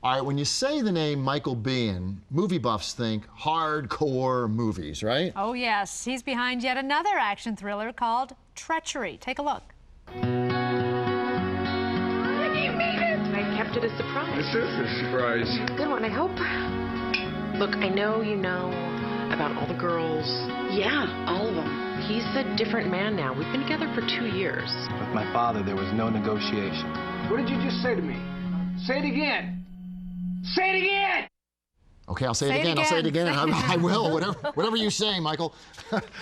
All right, when you say the name Michael Biehn, movie buffs think hardcore movies, right? Oh, yes. He's behind yet another action thriller called Treachery. Take a look. I kept it a surprise. This is a surprise. Good one, I hope. Look, I know you know about all the girls. Yeah, all of them. He's a different man now. We've been together for 2 years. With my father, there was no negotiation. What did you just say to me? Say it again. Say it again! Okay, I'll say it again. I'll say it again. I will, whatever you say, Michael.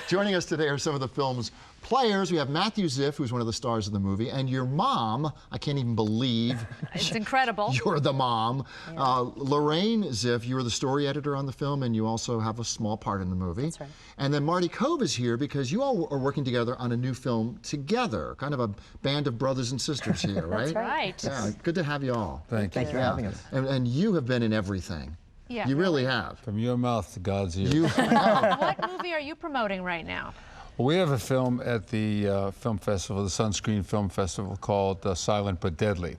Joining us today are some of the film's players. We have Matthew Ziff, who's one of the stars of the movie, and your mom. I can't even believe. It's incredible. You're the mom. Yeah. Lorraine Ziff, you were the story editor on the film, and you also have a small part in the movie. That's right. And then Marty Kove is here because you all are working together on a new film together, kind of a band of brothers and sisters here, right? That's right. Yeah, good to have you all. Thank you for having us. And you have been in everything. Yeah. You really have. From your mouth to God's ears. You have. What movie are you promoting right now? Well, we have a film at the film festival, the Sunscreen Film Festival, called Silent but Deadly.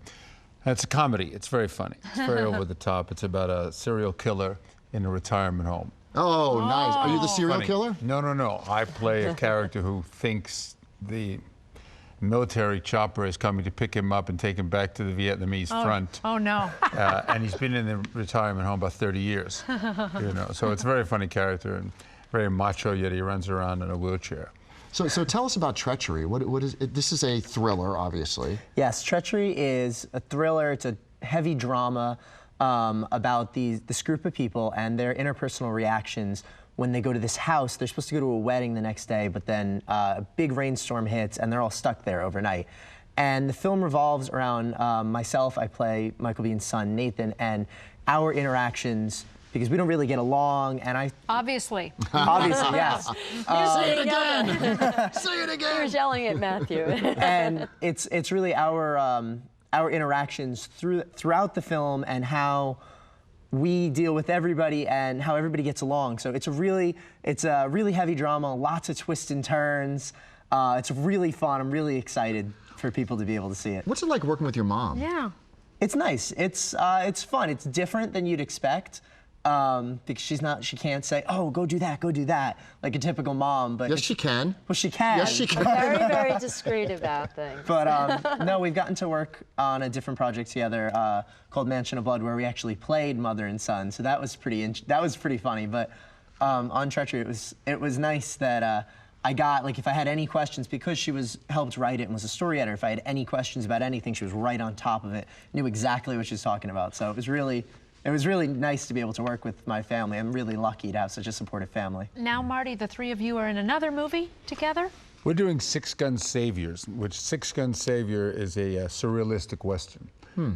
And it's a comedy. It's very funny. It's very over the top. It's about a serial killer in a retirement home. Oh, nice. Are you the serial Funny. killer? No, no, no. I play a character who thinks the military chopper is coming to pick him up and take him back to the Vietnamese front. Oh, no. And he's been in the retirement home about 30 years. You know, so it's a very funny character and very macho, yet he runs around in a wheelchair. So tell us about Treachery. What is it? This is a thriller, obviously. Yes, Treachery is a thriller. It's a heavy drama about this group of people and their interpersonal reactions when they go to this house. They're supposed to go to a wedding the next day, but then a big rainstorm hits and they're all stuck there overnight. And the film revolves around myself. I play Michael Bihn's son, Nathan, and our interactions, because we don't really get along, and I... Obviously. Obviously, yes. Say it again! Say it again! You're yelling at Matthew. And it's really our interactions throughout the film and how we deal with everybody and how everybody gets along. So it's a really heavy drama, lots of twists and turns. It's really fun. I'm really excited for people to be able to see it. What's it like working with your mom? Yeah. It's nice. It's fun. It's different than you'd expect. Because she can't say, oh, go do that, like a typical mom. But yes, she can. Well, she can. Yes, she can. Very, very discreet about things. But no, we've gotten to work on a different project together called Mansion of Blood, where we actually played mother and son. So that was pretty funny. But on Treachery, it was nice that I got, like, if I had any questions, because she helped write it and was a story editor, if I had any questions about anything, she was right on top of it, knew exactly what she was talking about. So it was really nice to be able to work with my family. I'm really lucky to have such a supportive family. Now, Marty, the three of you are in another movie together? We're doing Six Gun Saviors, which Six Gun Savior is a surrealistic Western.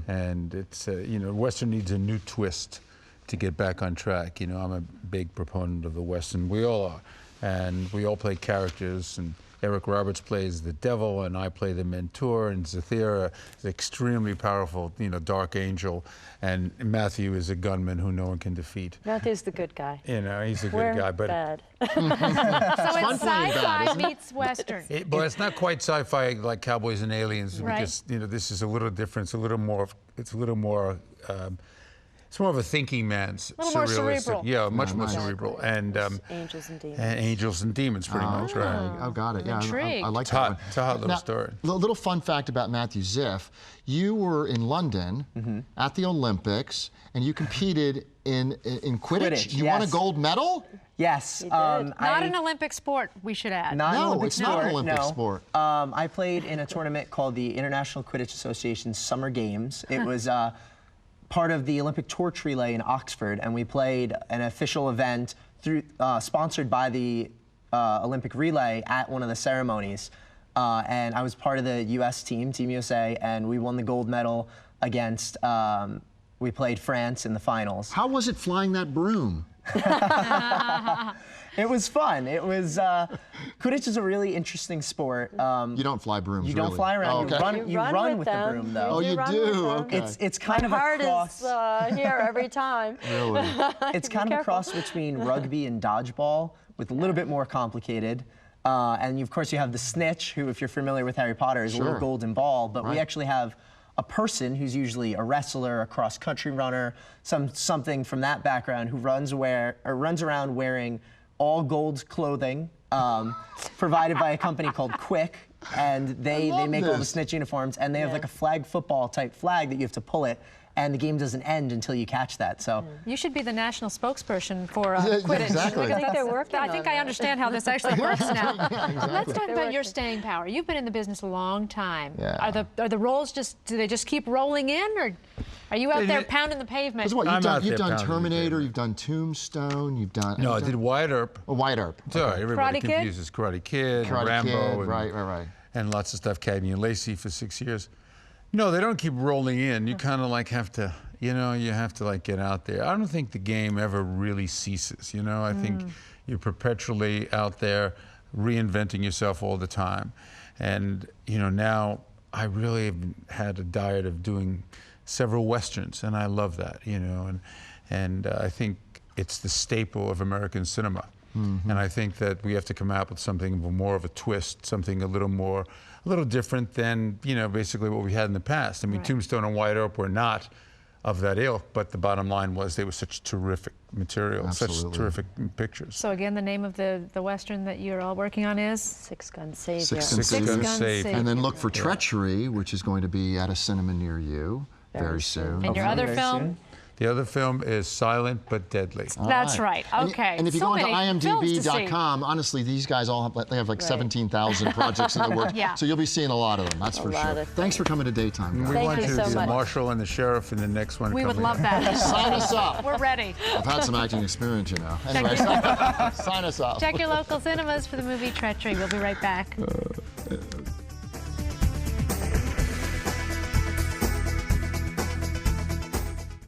And it's, you know, Western needs a new twist to get back on track. You know, I'm a big proponent of the Western. We all are. And we all play characters, and Eric Roberts plays the devil, and I play the mentor, and Zathira is an extremely powerful, you know, dark angel, and Matthew is a gunman who no one can defeat. Matthew's the good guy. You know, he's a We're good guy, but bad. So it's sci-fi meets Western. But it's not quite sci-fi like Cowboys and Aliens, Right. because, you know, this is a little different. It's a little more. It's more of a thinking man's A little more surrealistic. cerebral. Yeah, much more nice. cerebral. And Angels and demons. and angels and demons, pretty much, right? Oh, got it. Yeah, Intrigued. I like It's that hot. one. It's a hot little Now, story. A little fun fact about Matthew Ziff. You were in London at the Olympics, and you competed in Quidditch. Quidditch, You won a yes. gold medal? Yes. Not an Olympic sport, we should add. Not an No, Olympic it's not sport, an Olympic no. sport. I played in a tournament called the International Quidditch Association Summer Games. It was part of the Olympic torch relay in Oxford, and we played an official event sponsored by the Olympic relay at one of the ceremonies. And I was part of the U.S. team, Team USA, and we won the gold medal against, we played France in the finals. How was it flying that broom? It was fun. It was, Quidditch is a really interesting sport. You don't fly brooms, You don't really. fly around. Oh, okay. You run with the them. broom, though. Oh, you run do? with them. Okay. It's kind of a Heart cross. is here every time. Really? It's kind of a cross between rugby and dodgeball, with a little bit more complicated. And of course, you have the snitch, who, if you're familiar with Harry Potter, is a little golden ball. But we actually have a person who's usually a wrestler, a cross-country runner, something from that background who runs around wearing all gold clothing, provided by a company called Quick, and they make all the snitch uniforms, and they have like a flag football type flag that you have to pull it, and the game doesn't end until you catch that. So you should be the national spokesperson for Quidditch. Exactly. I think they're working I think on I that. understand how this actually works now. Exactly. Let's talk about your staying power. You've been in the business a long time. Yeah. Are the roles do they just keep rolling in, or are you out there pounding the pavement? Because what, I'm out you've there done pounding the Terminator, pavement. you've done Tombstone, you've done... No, I did Wyatt Earp. Oh, Wyatt Earp. Sorry, everybody Karate Kid? confuses Karate Kid, Karate and Rambo, Kid, and, right. and lots of stuff. Cagney and Lacey for 6 years. No, they don't keep rolling in. You kind of like have to, you have to like get out there. I don't think the game ever really ceases. I think you're perpetually out there reinventing yourself all the time. And now I really have had a diet of doing several Westerns, and I love that, and I think it's the staple of American cinema. And I think that we have to come out with something more of a twist, something a little different than, basically what we had in the past. I mean, Tombstone and Wyatt Earp were not of that ilk, but the bottom line was they were such terrific material, Absolutely. such terrific pictures. So again, the name of the Western that you're all working on is? Six Gun Savior. Six Gun Six Gun Gun Savior. And then look for Treachery, which is going to be at a cinema near you very soon. And your other film? The other film is Silent but Deadly. That's right. Okay. And if you So go into many films to see. imdb.com, honestly, these guys all have like 17,000 projects in the works. Yeah. So you'll be seeing a lot of them, that's for lot sure. of Thanks for coming to Daytime, guys. We Thank want you to so be the much. marshal and the sheriff in the next one. We would coming love up. that. Sign us up. We're ready. I've had some acting experience, Anyway, sign us up. Check your local cinemas for the movie Treachery. We'll be right back.